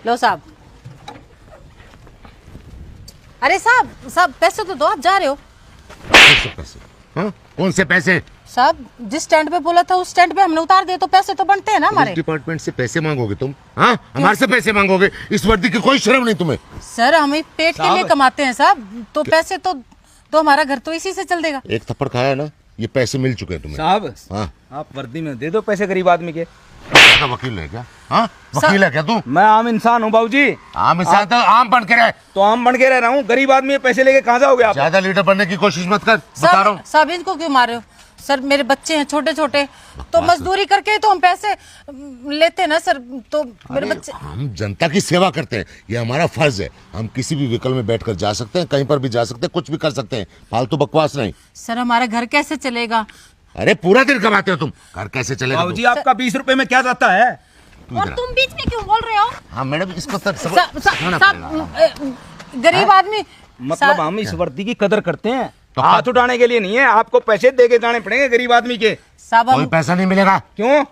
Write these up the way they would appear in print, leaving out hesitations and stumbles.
लो साहब। अरे साहब साहब पैसे तो दो, आप जा रहे हो। पैसे? हाँ? कौन से पैसे? साहब जिस स्टैंड पे बोला था उस स्टैंड पे हमने उतार दिए, तो पैसे तो बनते हैं ना हमारे। डिपार्टमेंट से पैसे मांगोगे तुम? हाँ, हमारे से पैसे मांगोगे? इस वर्दी की कोई शर्म नहीं तुम्हें? सर हम पेट के लिए कमाते हैं साहब, तो पैसे तो हमारा घर तो इसी से चल देगा। एक थप्पड़ खाया ना, ये पैसे मिल चुके हैं तुम्हें। साहब हाँ, आप वर्दी में दे दो पैसे गरीब आदमी के। वकील है क्या? हाँ, वकील है क्या तू? मैं आम इंसान हूँ बाबूजी। आम इंसान तो आम बन के रहे। तो आम बन के रह रहा हूँ, गरीब आदमी पैसे लेके कहाँ जाओगे आप? ज्यादा लीडर बनने की कोशिश मत कर, बता रहा हूँ। साहब इनको क्यों मार रहे हो? सर मेरे बच्चे हैं छोटे छोटे, तो मजदूरी करके तो हम पैसे लेते हैं ना सर, तो मेरे बच्चे। हम जनता की सेवा करते हैं, ये हमारा फर्ज है। हम किसी भी व्हीकल में बैठकर जा सकते हैं, कहीं पर भी जा सकते हैं, कुछ भी कर सकते हैं। फालतू बकवास नहीं। सर हमारा घर कैसे चलेगा? अरे पूरा दिन कमाते हो तुम, घर कैसे चलेगा? बाबूजी आपका 20 रुपए में क्या जाता है? और तुम बीच में क्यों बोल रहे हो? हाँ मैडम, इसको गरीब आदमी। मतलब हम इस वर्दी की कदर करते हैं, तो हाथ उठाने के लिए नहीं है। आपको पैसे दे के जाने पड़ेंगे गरीब आदमी के। कोई पैसा नहीं मिलेगा। क्यों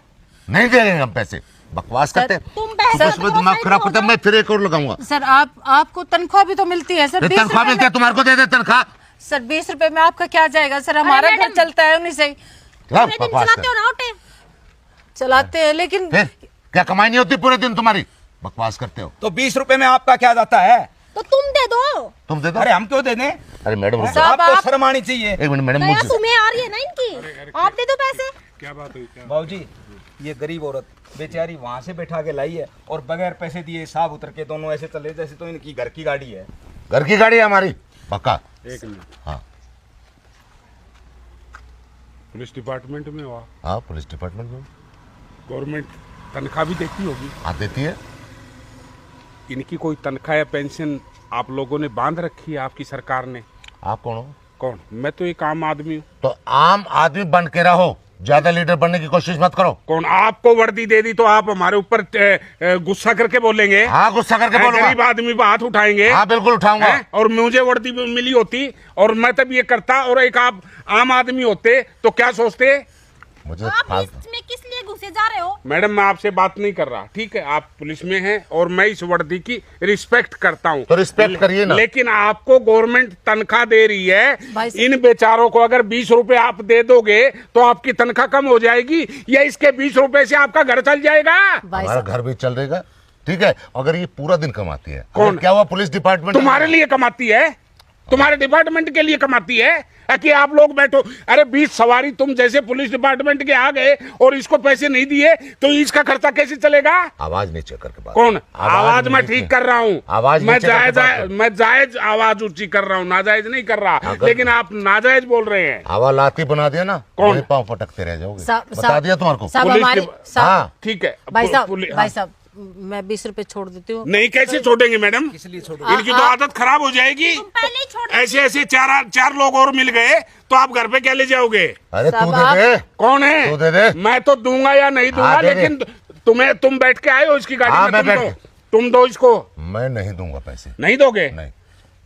नहीं दे रहे हम पैसे? बकवास करते हैं तुम पैसे दिमाग खराब करते। मैं फिर एक और लगाऊंगा। सर आपको तनख्वाह भी तो मिलती है सर। तनख्वाह मिलती है, तुम्हारे को दे दे तनख्वाह। सर 20 रुपए में आपका क्या जाएगा सर? हमारा घर चलता है उन्हीं से। चलाते हैं लेकिन फिर क्या कमाई नहीं होती पूरे दिन तुम्हारी? बकवास करते हो। तो 20 रुपए में आपका क्या जाता है? तो तुम दे दो। तुम दे दो। अरे हम क्यों दे दें? अरे मैडम आपको शर्म आनी चाहिए। एक मिनट मैडम, मुझे तुम्हें आ रही है ना इनकी, आप दे दो पैसे। क्या बात हुई? क्या बाबूजी ये गरीब औरत बेचारी वहां से बैठा के लाई है और बगैर पैसे दिए साहब उतर के दोनों ऐसे चले जैसे तो इनकी घर की गाड़ी है। घर की गाड़ी है हमारी, पक्का? एक मिनट। हाँ पुलिस डिपार्टमेंट में हुआ? हाँ, पुलिस डिपार्टमेंट में। गवर्नमेंट तनख्वाह भी देती होगी? हाँ देती है। इनकी कोई तनख्वाह या पेंशन आप लोगों ने बांध रखी है आपकी सरकार ने? आप कौन हो? कौन? मैं तो एक आम आदमी हूँ। तो आम आदमी बन के रहो, ज्यादा लीडर बनने की कोशिश मत करो। कौन? आपको वर्दी दे दी तो आप हमारे ऊपर गुस्सा करके बोलेंगे? हाँ गुस्सा करके बोलूंगा। गरीब आदमी पे हाथ उठाएंगे? हाँ बिल्कुल उठाऊंगा। और मुझे वर्दी मिली होती और मैं तब ये करता, और एक आप आम आदमी होते तो क्या सोचते? मुझे इसमें किस लिए घुसे जा रहे हो? मैडम मैं आपसे बात नहीं कर रहा, ठीक है? आप पुलिस में हैं और मैं इस वर्दी की रिस्पेक्ट करता हूँ, तो रिस्पेक्ट करिए ना। लेकिन आपको गवर्नमेंट तनख्वाह दे रही है, भाई इन बेचारों को अगर 20 रुपए आप दे दोगे तो आपकी तनख्वाह कम हो जाएगी या इसके 20 रुपए से आपका घर चल जाएगा? हमारा घर भी चल रहेगा, ठीक है? अगर ये पूरा दिन कमाती है। कौन? क्या हुआ? पुलिस डिपार्टमेंट तुम्हारे लिए कमाती है, तुम्हारे डिपार्टमेंट के लिए कमाती है कि आप लोग बैठो। अरे 20 सवारी तुम जैसे पुलिस डिपार्टमेंट के आ गए और इसको पैसे नहीं दिए तो इसका खर्चा कैसे चलेगा? आवाज नीचे करके बात। कौन? आवाज मैं ठीक कर रहा हूँ, आवाज मैं जायज आवाज ऊंची कर रहा हूँ, नाजायज नहीं कर रहा। लेकिन आप नाजायज बोल रहे हैं। हवा लाती बना दिया ना, कौन? पाँव पटकते रह जाओगे। बता दिया तुम्हारे को। हाँ ठीक है भाई साहब मैं 20 रुपए छोड़ देती हूँ। नहीं, कैसे छोड़ेंगे मैडम? इसलिए छोड़ो। इनकी तो आदत खराब हो जाएगी। ऐसे ऐसे चार लोग और मिल गए तो आप घर पे क्या ले जाओगे? अरे तू दे दे। कौन है? तू दे दे। मैं तो दूंगा या नहीं दूंगा। हाँ, लेकिन तुम बैठ के आए हो इसकी गाड़ी हाँ, में, तुम दो इसको। मैं नहीं दूंगा पैसे। नहीं दोगे? नहीं।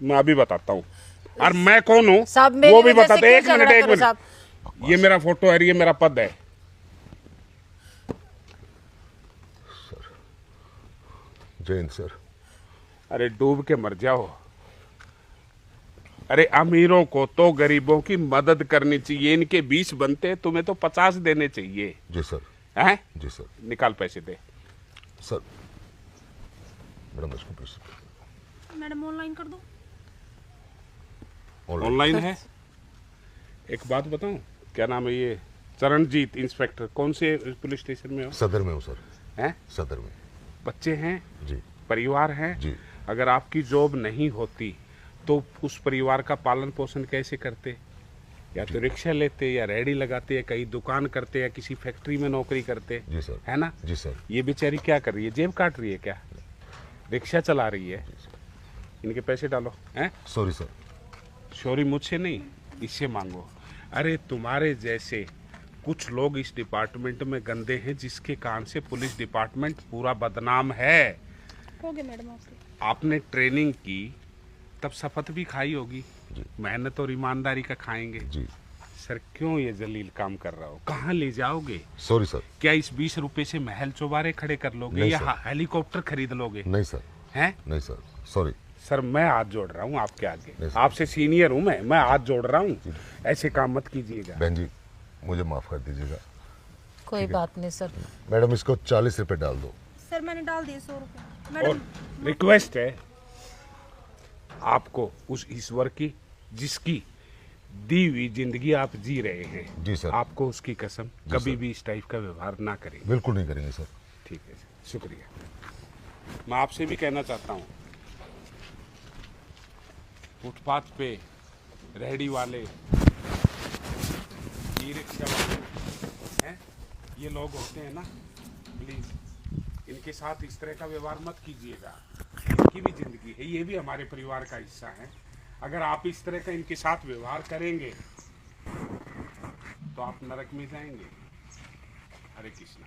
मैं अभी बताता हूँ और मैं कौन हूँ वो भी बताते। एक मिनट, ये मेरा फोटो है, ये मेरा पद है। जैन सर। अरे डूब के मर जाओ। अरे अमीरों को तो गरीबों की मदद करनी चाहिए। इनके 20 बनते, तुम्हें तो 50 देने चाहिए। जी सर। हैं? जी सर। निकाल पैसे दे। सर मैडम इसको पैसे। मैडम ऑनलाइन कर दो। ऑनलाइन है। एक बात बताऊं, क्या नाम है ये? चरणजीत इंस्पेक्टर। कौन से पुलिस स्टेशन में हो? सदर में हूँ सर। हैं? सदर में। बच्चे हैं जी। परिवार है जी। अगर आपकी जॉब नहीं होती तो उस परिवार का पालन पोषण कैसे करते? या तो रिक्शा लेते, या रेहड़ी लगाते, या कहीं दुकान करते, या किसी फैक्ट्री में नौकरी करते। जी सर। है ना? जी सर। ये बेचारी क्या कर रही है? जेब काट रही है क्या? रिक्शा चला रही है। इनके पैसे डालो। हैं? Sorry sir. चोरी मुझसे नहीं, इससे मांगो। अरे तुम्हारे जैसे कुछ लोग इस डिपार्टमेंट में गंदे हैं जिसके कारण से पुलिस डिपार्टमेंट पूरा बदनाम है। होगे मैडम आपने ट्रेनिंग की तब शपथ भी खाई होगी, मेहनत और ईमानदारी का खाएंगे। जी। सर क्यों ये जलील काम कर रहा हो? कहाँ ले जाओगे? Sorry sir. क्या इस 20 रुपए से महल चौबारे खड़े कर लोगे नहीं या सर। हेलीकॉप्टर खरीद लोगे? नहीं सर, हैं? नहीं सर, सॉरी। सर मैं हाथ जोड़ रहा हूँ आपके आगे, नहीं सर। आपसे सीनियर हूँ मैं हाथ जोड़ रहा हूँ, ऐसे काम मत कीजिएगा। बहन जी मुझे माफ कर दीजिएगा। कोई बात नहीं सर। मैडम इसको 40 रुपए डाल दो। सर मैंने डाल दिए 100 रुपये। और मैडम रिक्वेस्ट है आपको उस ईश्वर की जिसकी दी हुई जिंदगी आप जी रहे हैं, जी सर। आपको उसकी कसम जी कभी सर। भी इस टाइप का व्यवहार ना करें। बिल्कुल नहीं करेंगे सर। ठीक है सर, शुक्रिया। मैं आपसे भी कहना चाहता हूँ, फुटपाथ पे रेहड़ी वाले, ई रिक्शा वाले हैं, ये लोग होते हैं ना, प्लीज इनके साथ इस तरह का व्यवहार मत कीजिएगा। इनकी भी जिंदगी है, ये भी हमारे परिवार का हिस्सा है। अगर आप इस तरह का इनके साथ व्यवहार करेंगे तो आप नरक में जाएंगे। हरे कृष्णा।